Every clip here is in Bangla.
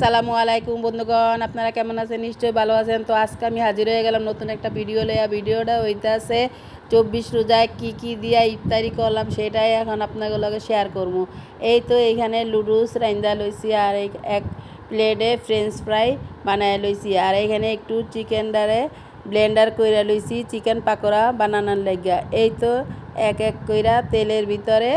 আসসালামু আলাইকুম বন্ধুগণ, আপনারা কেমন আছেন? নিশ্চয়ই ভালো আছেন। তো আজকে আমি হাজির হয়ে গেলাম নতুন একটা ভিডিও লইয়া। ভিডিওটা হইতাছে 24 রোজায় কি দিয়া ইফতারি করলাম সেটাই এখন আপনাদের লগে শেয়ার করব। এই তো এইখানে লুডুস রাইন্দা লইছি আর এক প্লেটে ফ্রেঞ্চ ফ্রাই বানায় লইছি আর এখানে একটু চিকেন ডারে ব্লেন্ডার কইরা লইছি চিকেন পাকোড়া বানানোর লাগিয়া। এই তো এক এক কইরা তেলের ভিতরে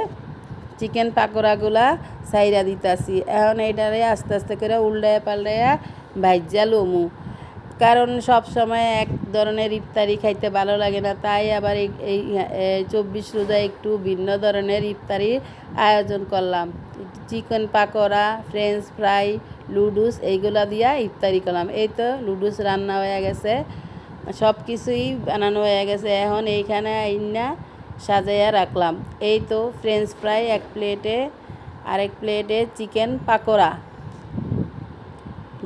চিকেন পাকোড়াগুলা সাইরা দিতাছি। এখন এইটারে আস্তে আস্তে করে উল্টায়া পাল্টায়া ভাইজা লমু, কারণ সব সময় এক ধরনের ইফতারি খাইতে ভালো লাগে না। তাই আবার এই 24 রোজায় একটু ভিন্ন ধরনের ইফতারির আয়োজন করলাম। চিকেন পাকোড়া, ফ্রেঞ্চ ফ্রাই, লুডুস এইগুলা দিয়া ইফতারি করলাম। এই তো লুডুস রান্না হয়ে গেছে, সব কিছুই বানানো হয়ে গেছে। এখন এইখানে আইনা সাজাইয়া রাখলাম। এই তো ফ্রেঞ্চ ফ্রাই এক প্লেটে, আরেক প্লেটে চিকেন পাকোড়া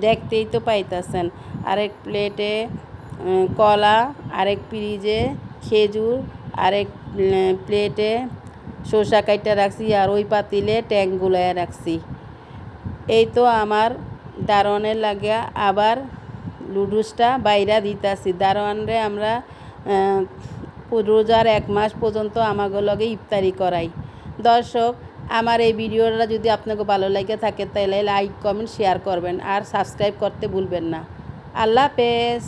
দেখতেই তো পাইতেছেন, আরেক প্লেটে কলা, আরেক ফ্রিজে খেজুর, আরেক প্লেটে শসা কাইটা রাখছি আর ওই পাতিলে ট্যাং গুলাইয়া রাখছি। এই তো আমার দারোয়ানের লাগিয়া আবার লুডুসটা বাইরা দিতাছি। দারোয়ানরে আমরা রোজার 1 মাস পর্যন্ত আমাগো লগে ইফতারি করাই। দর্শক, আমার এই ভিডিওটা যদি আপনাকে ভালো লাগে থাকে তাহলে লাইক কমেন্ট শেয়ার করবেন আর সাবস্ক্রাইব করতে ভুলবেন না। আল্লাহ হাফেজ।